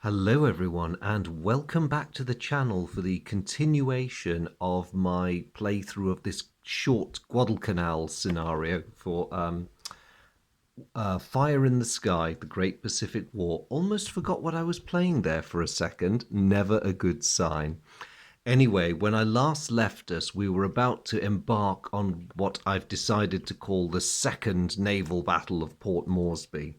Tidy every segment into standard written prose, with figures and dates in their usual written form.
Hello everyone and welcome back to the channel for the continuation of my playthrough of this short Guadalcanal scenario for Fire in the Sky, the Great Pacific War. Almost forgot what I was playing there for a second. Never a good sign. Anyway, when I last left us, we were about to embark on what I've decided to call the Second Naval Battle of Port Moresby.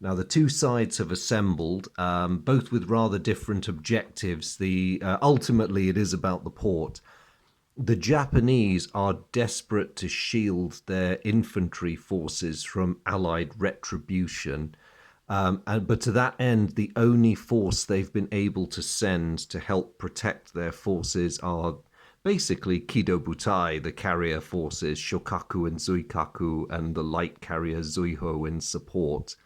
Now, the two sides have assembled, both with rather different objectives. Ultimately, it is about the port. The Japanese are desperate to shield their infantry forces from Allied retribution. But to that end, the only force they've been able to send to help protect their forces are basically Kido Butai, the carrier forces, Shokaku and Zuikaku, and the light carrier Zuiho in support.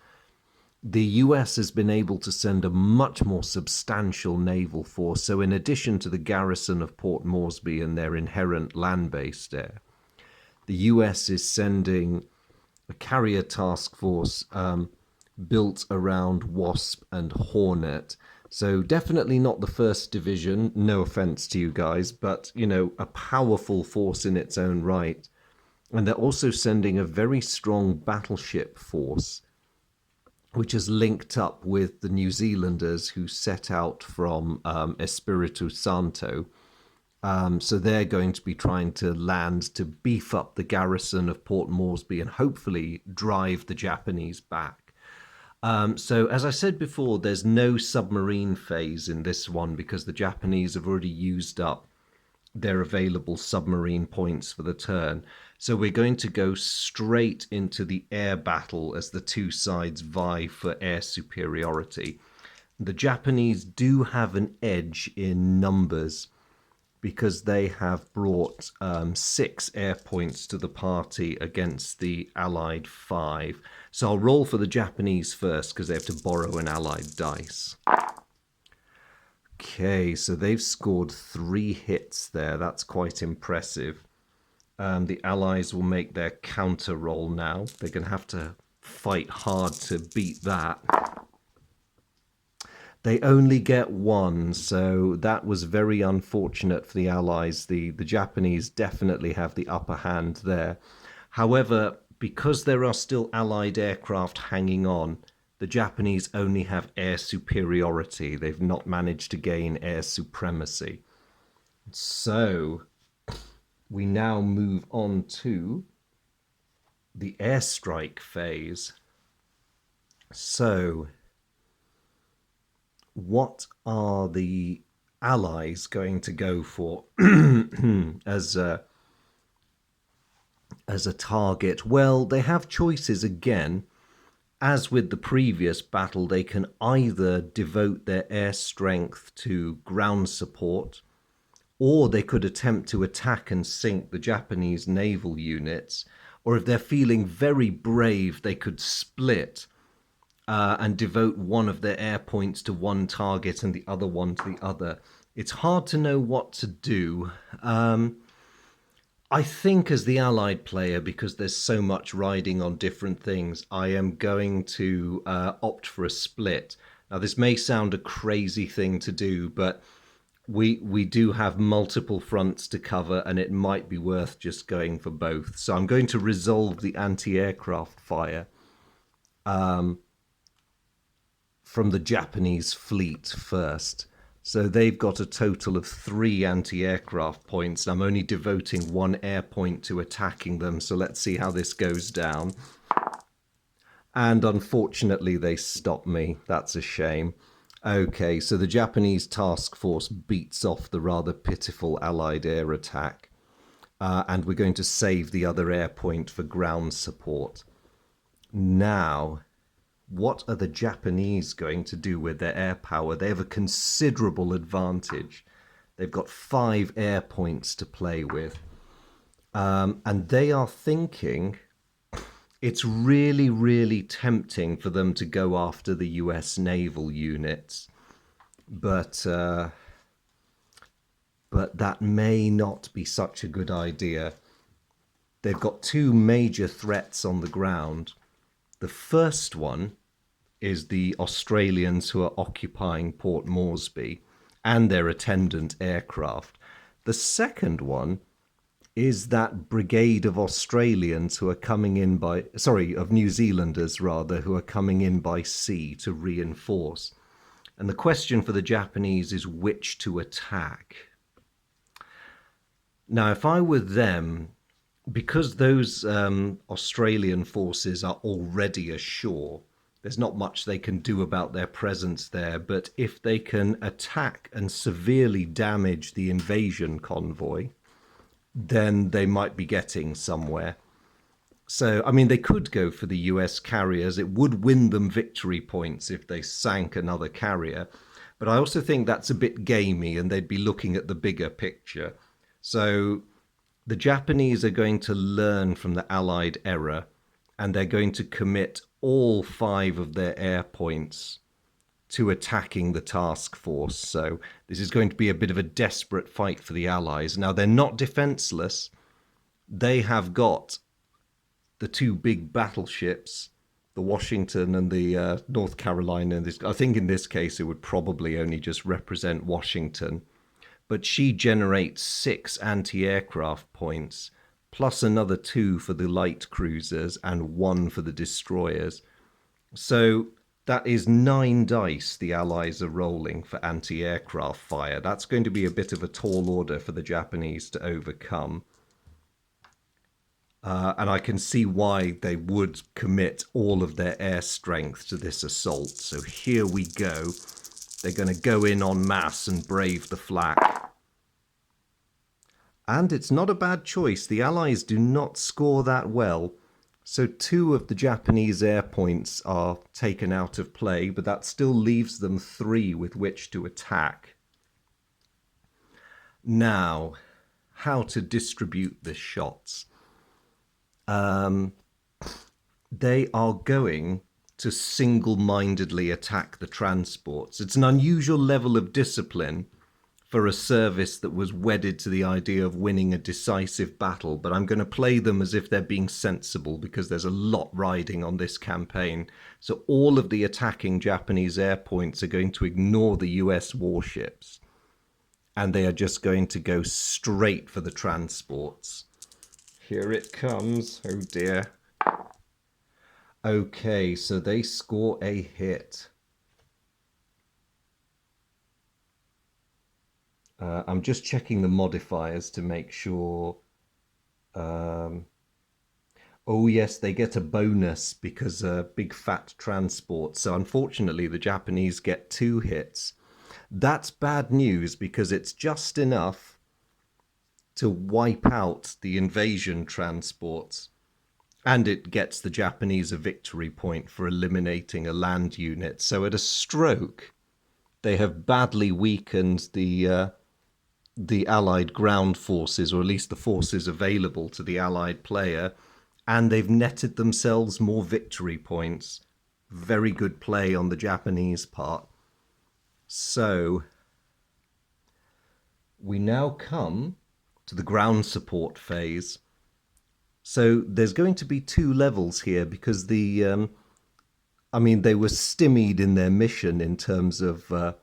The US has been able to send a much more substantial naval force. So in addition to the garrison of Port Moresby and their inherent land base there, the US is sending a carrier task force built around Wasp and Hornet. So definitely not the 1st Division, no offense to you guys, but, a powerful force in its own right. And they're also sending a very strong battleship force, which is linked up with the New Zealanders who set out from Espiritu Santo. So they're going to be trying to land to beef up the garrison of Port Moresby and hopefully drive the Japanese back. So as I said before, there's no submarine phase in this one because the Japanese have already used up their available submarine points for the turn. So we're going to go straight into the air battle as the two sides vie for air superiority. The Japanese do have an edge in numbers because they have brought 6 air points to the party against the Allied 5. So I'll roll for the Japanese first because they have to borrow an Allied dice. Okay, so they've scored 3 hits there. That's quite impressive. The Allies will make their counter roll now. They're going to have to fight hard to beat that. They only get 1, so that was very unfortunate for the Allies. The Japanese definitely have the upper hand there. However, because there are still Allied aircraft hanging on, the Japanese only have air superiority. They've not managed to gain air supremacy. So we now move on to the airstrike phase. So what are the Allies going to go for as a target? Well, they have choices again. As with the previous battle, they can either devote their air strength to ground support, or they could attempt to attack and sink the Japanese naval units, or if they're feeling very brave, they could split and devote one of their air points to one target and the other one to the other. It's hard to know what to do. I think as the Allied player, because there's so much riding on different things, I am going to opt for a split. Now, this may sound a crazy thing to do, but we do have multiple fronts to cover, and it might be worth just going for both. So I'm going to resolve the anti-aircraft fire from the Japanese fleet first. So they've got a total of 3 anti-aircraft points. I'm only devoting 1 air point to attacking them. So let's see how this goes down. And unfortunately, they stopped me. That's a shame. Okay, so the Japanese task force beats off the rather pitiful Allied air attack. And we're going to save the other air point for ground support. Now, what are the Japanese going to do with their air power? They have a considerable advantage. They've got 5 air points to play with. And they are thinking it's really, really tempting for them to go after the US naval units. But that may not be such a good idea. They've got 2 major threats on the ground. The first one is the Australians who are occupying Port Moresby and their attendant aircraft. The second one is that brigade of Australians who are coming in by, sorry, of New Zealanders rather, who are coming in by sea to reinforce. And the question for the Japanese is which to attack. Now, if I were them, because those Australian forces are already ashore, there's not much they can do about their presence there. But if they can attack and severely damage the invasion convoy, then they might be getting somewhere. So, I mean, they could go for the US carriers. It would win them victory points if they sank another carrier. But I also think that's a bit gamey and they'd be looking at the bigger picture. So the Japanese are going to learn from the Allied error and they're going to commit all 5 of their air points to attacking the task force. So this is going to be a bit of a desperate fight for the Allies. Now, they're not defenseless. They have got the 2 big battleships, the Washington and the North Carolina. I think in this case, it would probably only just represent Washington. But she generates 6 anti-aircraft points, plus another 2 for the light cruisers and 1 for the destroyers. So that is 9 dice the Allies are rolling for anti-aircraft fire. That's going to be a bit of a tall order for the Japanese to overcome. And I can see why they would commit all of their air strength to this assault. So here we go. They're going to go in en masse and brave the flak. And it's not a bad choice. The Allies do not score that well. So 2 of the Japanese air points are taken out of play, but that still leaves them 3 with which to attack. Now, how to distribute the shots. They are going to single-mindedly attack the transports. It's an unusual level of discipline for a service that was wedded to the idea of winning a decisive battle, but I'm going to play them as if they're being sensible because there's a lot riding on this campaign. So all of the attacking Japanese air points are going to ignore the US warships, and they are just going to go straight for the transports. Here it comes. Oh dear. Okay, so they score a hit. I'm just checking the modifiers to make sure. Oh yes, they get a bonus because big fat transport. So unfortunately, the Japanese get 2 hits. That's bad news because it's just enough to wipe out the invasion transports. And it gets the Japanese a victory point for eliminating a land unit. So at a stroke, they have badly weakened the Allied ground forces, or at least the forces available to the Allied player, and they've netted themselves more victory points. Very good play on the Japanese part. So we now come to the ground support phase. So there's going to be 2 levels here because they were stymied in their mission in terms of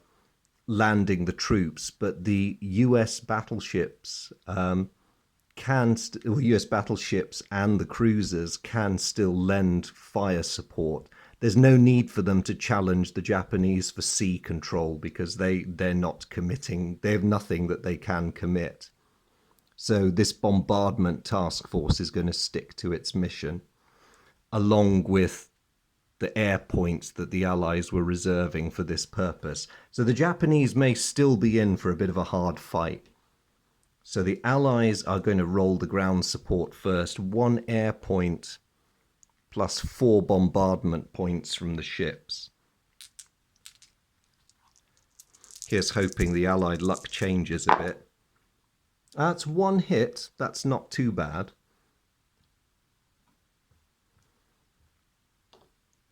landing the troops, but the US battleships US battleships and the cruisers can still lend fire support. There's no need for them to challenge the Japanese for sea control because they're not committing. They have nothing that they can commit. So this bombardment task force is going to stick to its mission, along with the air points that the Allies were reserving for this purpose. So the Japanese may still be in for a bit of a hard fight. So the Allies are going to roll the ground support first. 1 air point plus 4 bombardment points from the ships. Here's hoping the Allied luck changes a bit. That's 1 hit. That's not too bad.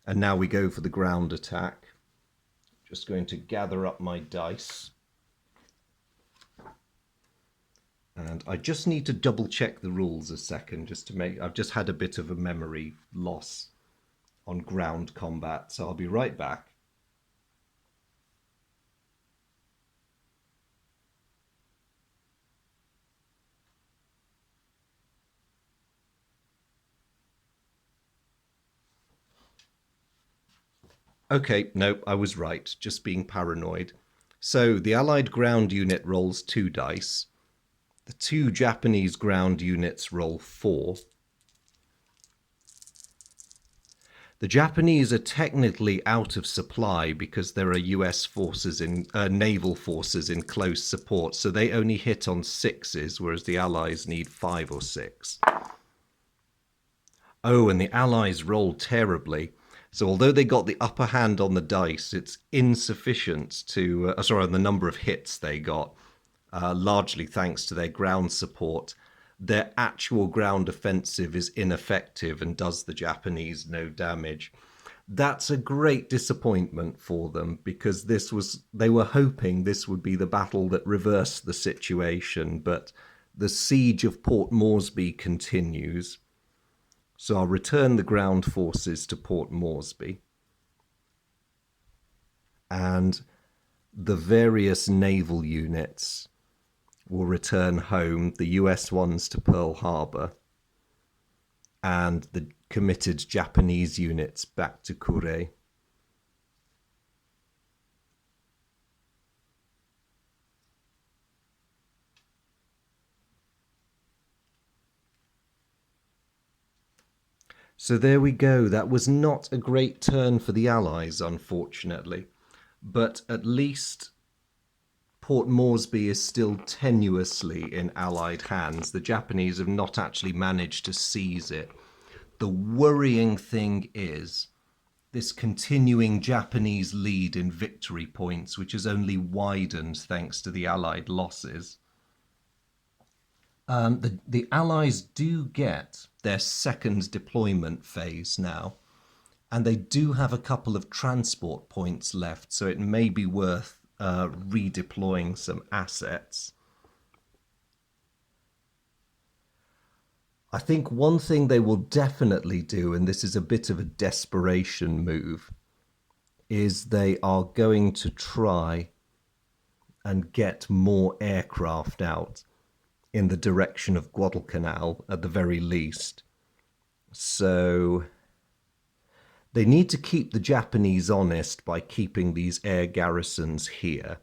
And now we go for the ground attack. Just going to gather up my dice. And I just need to double check the rules a second just to make... I've just had a bit of a memory loss. on ground combat. So I'll be right back. Okay, nope, I was right, just being paranoid. So the Allied ground unit rolls 2 dice. The 2 Japanese ground units roll 4. The Japanese are technically out of supply because there are US forces in naval forces in close support, so they only hit on 6s, whereas the Allies need 5 or 6. Oh, and the Allies rolled terribly. So although they got the upper hand on the dice, it's insufficient to, on the number of hits they got, largely thanks to their ground support. Their actual ground offensive is ineffective and does the Japanese no damage. That's a great disappointment for them because they were hoping this would be the battle that reversed the situation, but the siege of Port Moresby continues. So I'll return the ground forces to Port Moresby. And the various naval units will return home, the US ones to Pearl Harbor, and the committed Japanese units back to Kure. So there we go. That was not a great turn for the Allies, unfortunately. But at least Port Moresby is still tenuously in Allied hands. The Japanese have not actually managed to seize it. The worrying thing is this continuing Japanese lead in victory points, which has only widened thanks to the Allied losses. The Allies do get their second deployment phase now, and they do have a couple of transport points left, so it may be worth redeploying some assets. I think one thing they will definitely do, and this is a bit of a desperation move, is they are going to try and get more aircraft out in the direction of Guadalcanal at the very least. So they need to keep the Japanese honest by keeping these air garrisons here.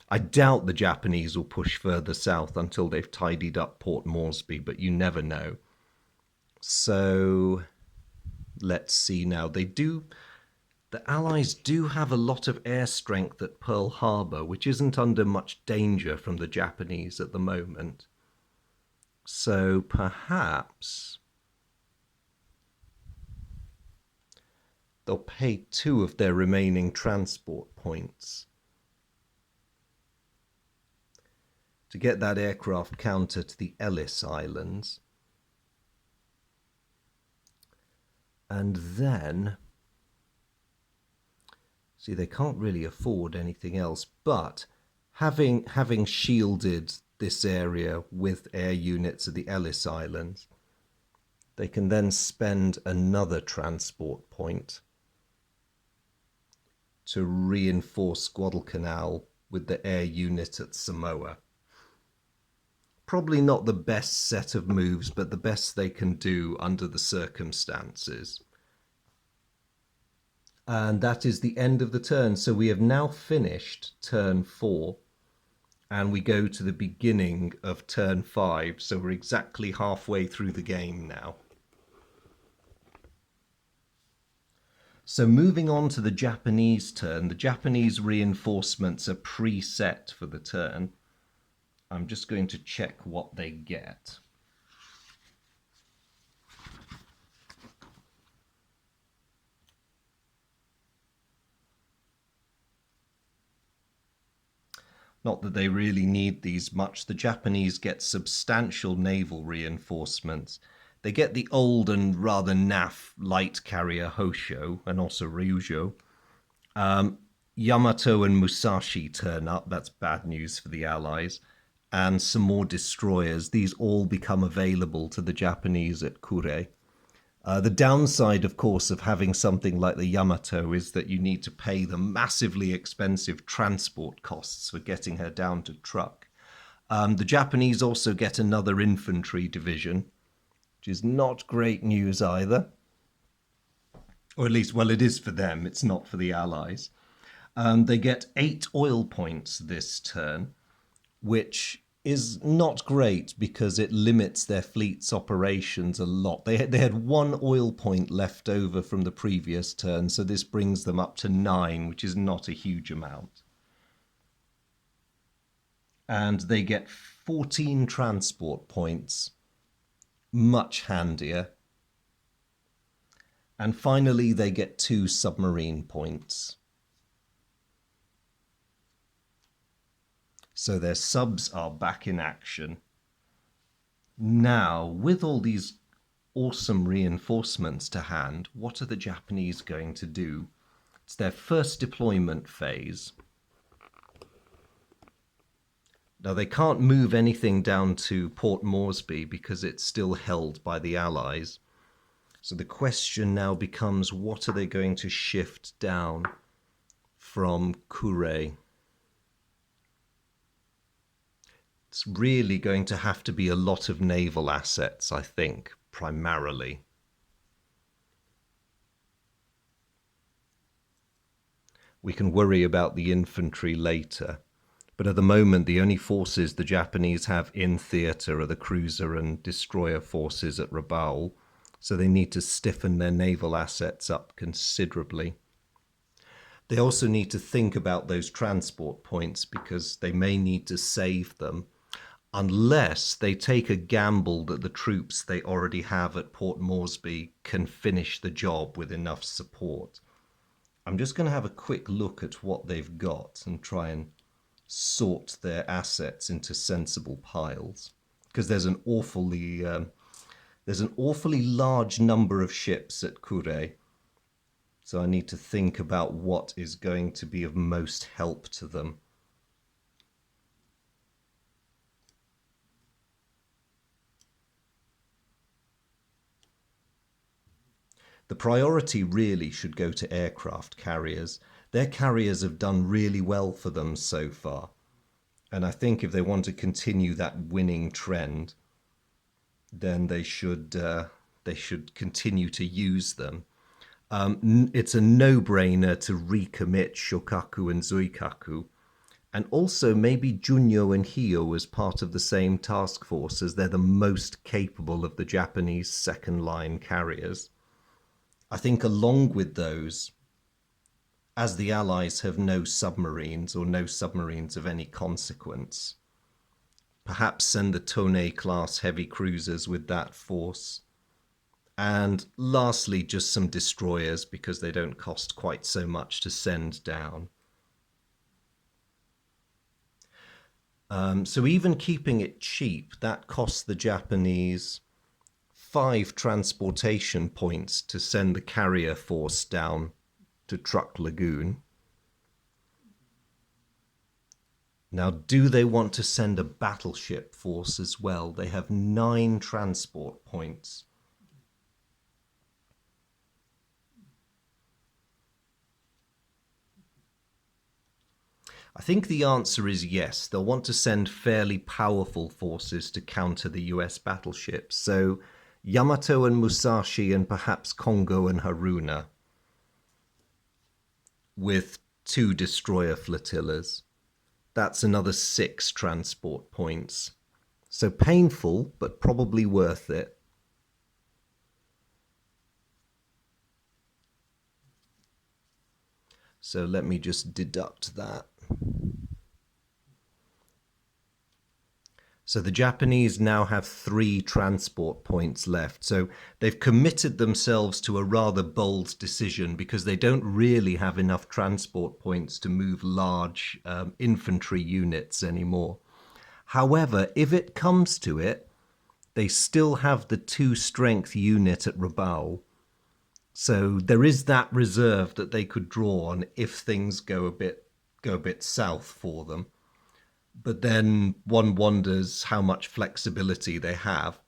I doubt the Japanese will push further south until they've tidied up Port Moresby, but you never know. So let's see now. The Allies do have a lot of air strength at Pearl Harbor, which isn't under much danger from the Japanese at the moment. So perhaps they'll pay 2 of their remaining transport points to get that aircraft counter to the Ellis Islands. And then, see, they can't really afford anything else, but having shielded this area with air units at the Ellis Islands, they can then spend another transport point to reinforce Guadalcanal with the air unit at Samoa. Probably not the best set of moves, but the best they can do under the circumstances. And that is the end of the turn. So we have now finished turn 4. And we go to the beginning of turn 5. So we're exactly halfway through the game now. So moving on to the Japanese turn, the Japanese reinforcements are preset for the turn. I'm just going to check what they get. Not that they really need these much. The Japanese get substantial naval reinforcements. They get the old and rather naff light carrier Hosho and also Ryujo. Yamato and Musashi turn up. That's bad news for the Allies. And some more destroyers. These all become available to the Japanese at Kure. The downside, of course, of having something like the Yamato is that you need to pay the massively expensive transport costs for getting her down to truck. The Japanese also get another infantry division, which is not great news either. Or at least, well, it is for them, it's not for the Allies. They get 8 oil points this turn, which is not great because it limits their fleet's operations a lot. They had 1 oil point left over from the previous turn, so this brings them up to 9, which is not a huge amount. And they get 14 transport points, much handier. And finally, they get 2 submarine points. So their subs are back in action. Now, with all these awesome reinforcements to hand, what are the Japanese going to do? It's their first deployment phase. Now, they can't move anything down to Port Moresby because it's still held by the Allies. So the question now becomes, what are they going to shift down from Kure? It's really going to have to be a lot of naval assets, I think, primarily. We can worry about the infantry later, but at the moment the only forces the Japanese have in theatre are the cruiser and destroyer forces at Rabaul, so they need to stiffen their naval assets up considerably. They also need to think about those transport points because they may need to save them unless they take a gamble that the troops they already have at Port Moresby can finish the job with enough support. I'm just going to have a quick look at what they've got and try and sort their assets into sensible piles, because there's an awfully large number of ships at Kure, so I need to think about what is going to be of most help to them. The priority really should go to aircraft carriers. Their carriers have done really well for them so far. And I think if they want to continue that winning trend, then they should continue to use them. It's a no-brainer to recommit Shokaku and Zuikaku. And also maybe Junyo and Hio as part of the same task force, as they're the most capable of the Japanese second-line carriers. I think along with those, as the Allies have no submarines or no submarines of any consequence, perhaps send the Tone-class heavy cruisers with that force. And lastly, just some destroyers because they don't cost quite so much to send down. So even keeping it cheap, that costs the Japanese 5 transportation points to send the carrier force down to Truk Lagoon. Now, do they want to send a battleship force as well? They have 9 transport points. I think the answer is yes. They'll want to send fairly powerful forces to counter the US battleships. So Yamato and Musashi and perhaps Kongo and Haruna with 2 destroyer flotillas. That's another 6 transport points. So painful, but probably worth it. So let me just deduct that. So the Japanese now have 3 transport points left. So they've committed themselves to a rather bold decision because they don't really have enough transport points to move large infantry units anymore. However, if it comes to it, they still have the 2 strength unit at Rabaul. So there is that reserve that they could draw on if things go a bit south for them. But then one wonders how much flexibility they have.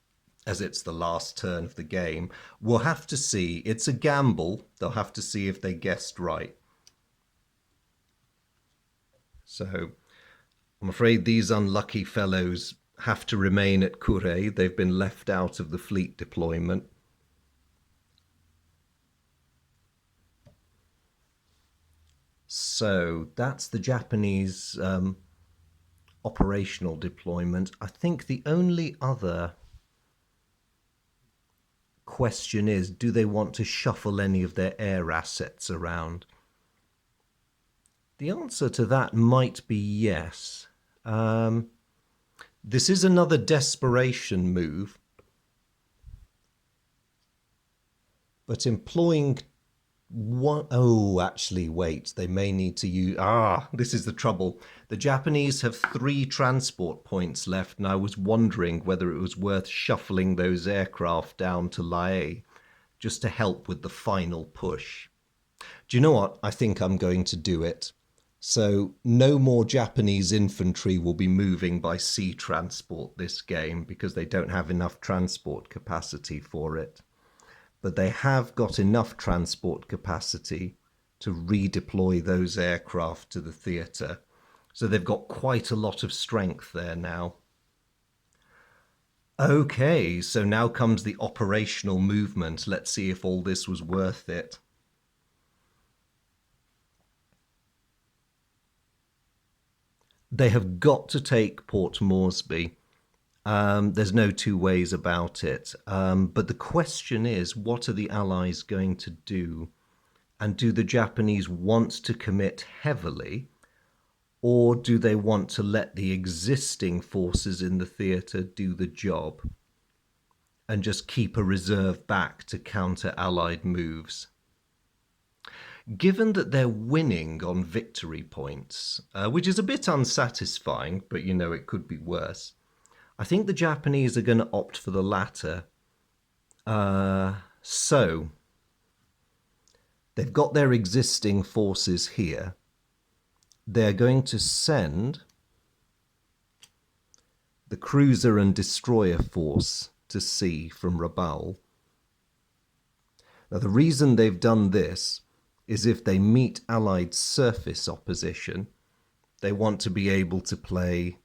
as it's the last turn of the game. We'll have to see. It's a gamble. They'll have to see if they guessed right. So I'm afraid these unlucky fellows have to remain at Kure. They've been left out of the fleet deployment. So that's the Japanese operational deployment. I think the only other question is, do they want to shuffle any of their air assets around? The answer to that might be yes. This is another desperation move, but employing one... Oh, actually, wait, they may need to use... this is the trouble. The Japanese have 3 transport points left, and I was wondering whether it was worth shuffling those aircraft down to Lae just to help with the final push. Do you know what? I think I'm going to do it. So no more Japanese infantry will be moving by sea transport this game because they don't have enough transport capacity for it. But they have got enough transport capacity to redeploy those aircraft to the theatre. So they've got quite a lot of strength there now. Okay, so now comes the operational movement. Let's see if all this was worth it. They have got to take Port Moresby. There's no two ways about it. But the question is, what are the Allies going to do? And do the Japanese want to commit heavily? Or do they want to let the existing forces in the theatre do the job and just keep a reserve back to counter Allied moves? Given that they're winning on victory points, which is a bit unsatisfying, but you know, it could be worse, I think the Japanese are going to opt for the latter. So they've got their existing forces here. They're going to send the cruiser and destroyer force to sea from Rabaul. Now, the reason they've done this is if they meet Allied surface opposition, they want to be able to play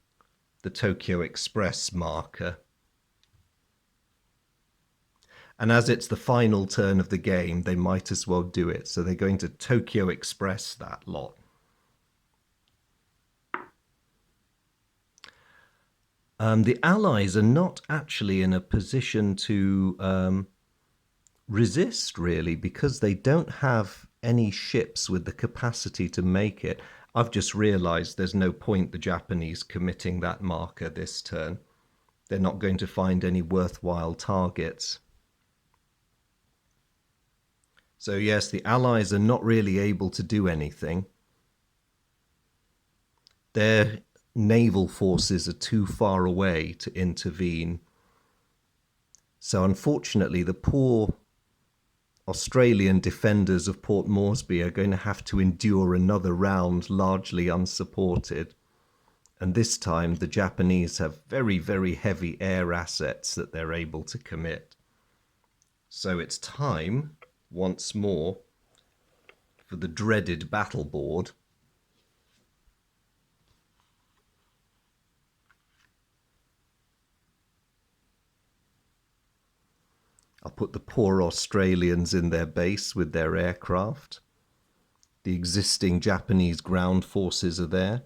the Tokyo Express marker. And as it's the final turn of the game, they might as well do it. So they're going to Tokyo Express that lot. The Allies are not actually in a position to resist, really, because they don't have any ships with the capacity to make it. I've just realized there's no point the Japanese committing that marker this turn. They're not going to find any worthwhile targets. So yes, the Allies are not really able to do anything. Their naval forces are too far away to intervene. So unfortunately, the poor Australian defenders of Port Moresby are going to have to endure another round largely unsupported. And this time the Japanese have very, very heavy air assets that they're able to commit. So it's time, once more, for the dreaded battle board. I'll put the poor Australians in their base with their aircraft. The existing Japanese ground forces are there.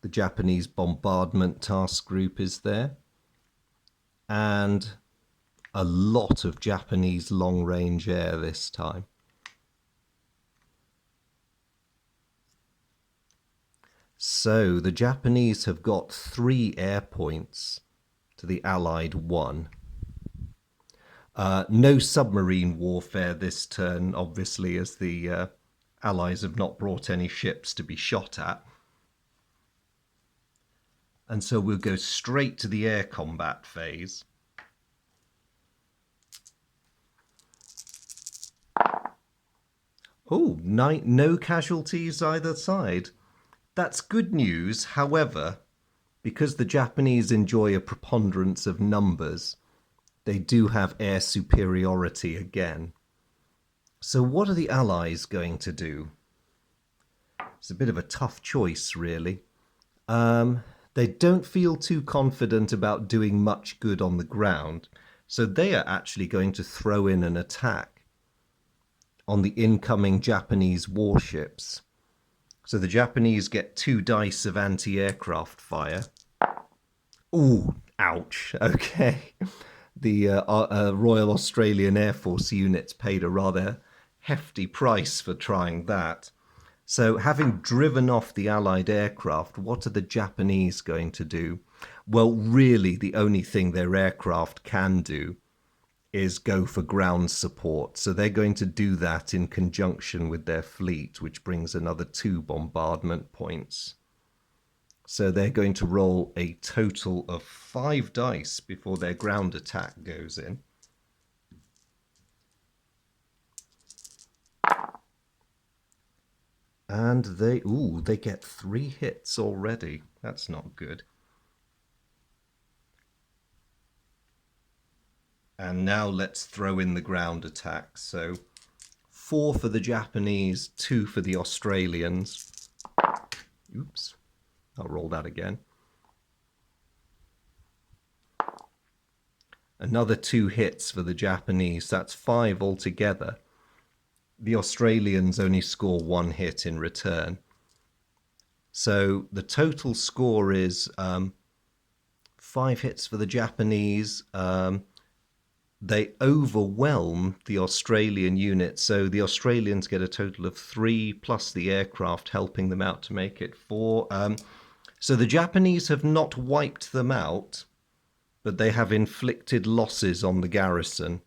The Japanese bombardment task group is there. And a lot of Japanese long-range air this time. So the Japanese have got 3 air points to the Allied 1. No submarine warfare this turn, obviously, as the Allies have not brought any ships to be shot at. And so we'll go straight to the air combat phase. Oh, no casualties either side. That's good news. However, because the Japanese enjoy a preponderance of numbers, they do have air superiority again. So what are the Allies going to do? It's a bit of a tough choice, really. They don't feel too confident about doing much good on the ground, so they are actually going to throw in an attack on the incoming Japanese warships. So the Japanese get 2 dice of anti-aircraft fire. Ooh, ouch. Okay. The Royal Australian Air Force units paid a rather hefty price for trying that. So having driven off the Allied aircraft, what are the Japanese going to do? Well, really, the only thing their aircraft can do is go for ground support. So they're going to do that in conjunction with their fleet, which brings another 2 bombardment points. So they're going to roll a total of 5 dice before their ground attack goes in. And they get 3 hits already. That's not good. And now let's throw in the ground attack. So 4 for the Japanese, 2 for the Australians. Oops, I'll roll that again. Another 2 hits for the Japanese. That's 5 altogether. The Australians only score 1 hit in return. So the total score is 5 hits for the Japanese. They overwhelm the Australian unit. So the Australians get a total of 3 plus the aircraft helping them out to make it 4. So the Japanese have not wiped them out, but they have inflicted losses on the garrison.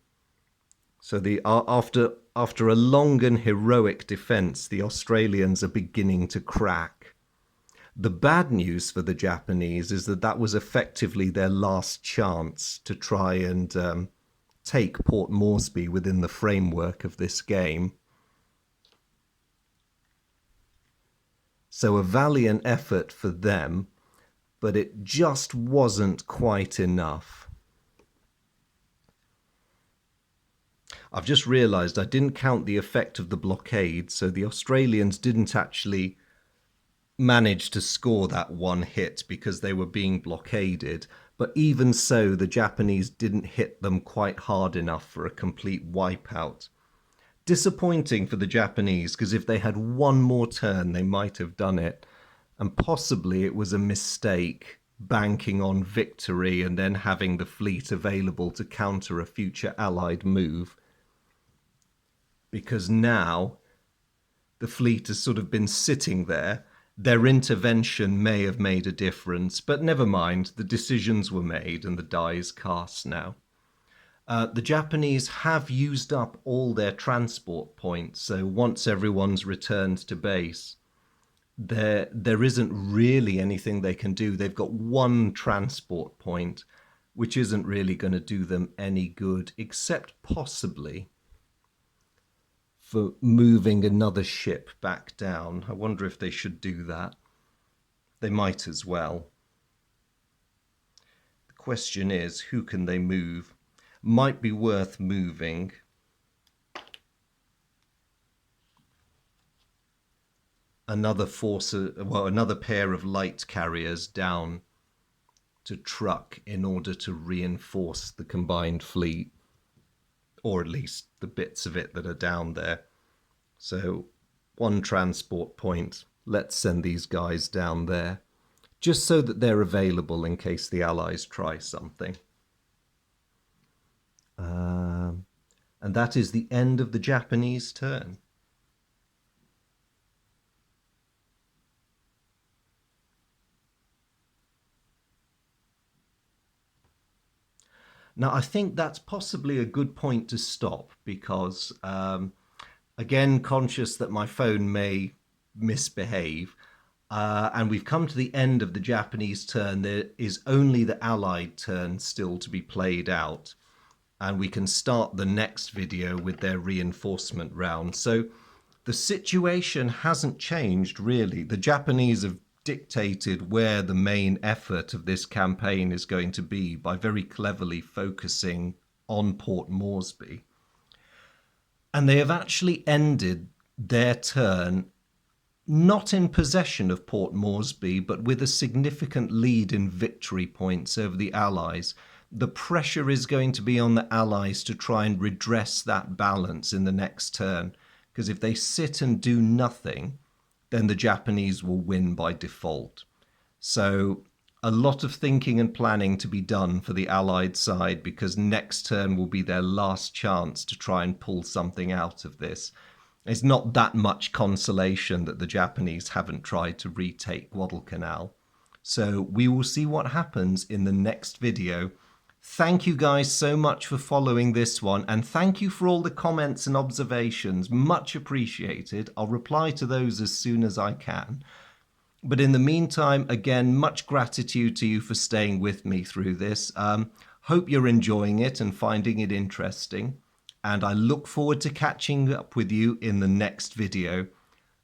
So after a long and heroic defense, the Australians are beginning to crack. The bad news for the Japanese is that was effectively their last chance to try and take Port Moresby within the framework of this game. So a valiant effort for them, but it just wasn't quite enough. I've just realised I didn't count the effect of the blockade, so the Australians didn't actually manage to score that 1 hit because they were being blockaded. But even so, the Japanese didn't hit them quite hard enough for a complete wipeout. Disappointing for the Japanese, because if they had 1 more turn, they might have done it. And possibly it was a mistake banking on victory and then having the fleet available to counter a future Allied move. Because now the fleet has sort of been sitting there. Their intervention may have made a difference, but never mind, the decisions were made and the die is cast now. The Japanese have used up all their transport points, so once everyone's returned to base, there isn't really anything they can do. They've got 1 transport point, which isn't really going to do them any good, except possibly for moving another ship back down. I wonder if they should do that. They might as well. The question is, who can they move? Might be worth moving another pair of light carriers down to Truck in order to reinforce the combined fleet, or at least the bits of it that are down there. So 1 transport point, let's send these guys down there, just so that they're available in case the Allies try something. And that is the end of the Japanese turn. Now, I think that's possibly a good point to stop because, again, conscious that my phone may misbehave, and we've come to the end of the Japanese turn. There is only the Allied turn still to be played out, and we can start the next video with their reinforcement round. So the situation hasn't changed, really. The Japanese have dictated where the main effort of this campaign is going to be by very cleverly focusing on Port Moresby. And they have actually ended their turn not in possession of Port Moresby, but with a significant lead in victory points over the Allies. The pressure is going to be on the Allies to try and redress that balance in the next turn, because if they sit and do nothing, then the Japanese will win by default. So a lot of thinking and planning to be done for the Allied side, because next turn will be their last chance to try and pull something out of this. It's not that much consolation that the Japanese haven't tried to retake Guadalcanal. So we will see what happens in the next video. Thank you guys so much for following this one, and thank you for all the comments and observations. Much appreciated. I'll reply to those as soon as I can. But in the meantime, again, much gratitude to you for staying with me through this. Hope you're enjoying it and finding it interesting. And I look forward to catching up with you in the next video.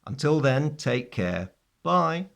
Until then, take care. Bye.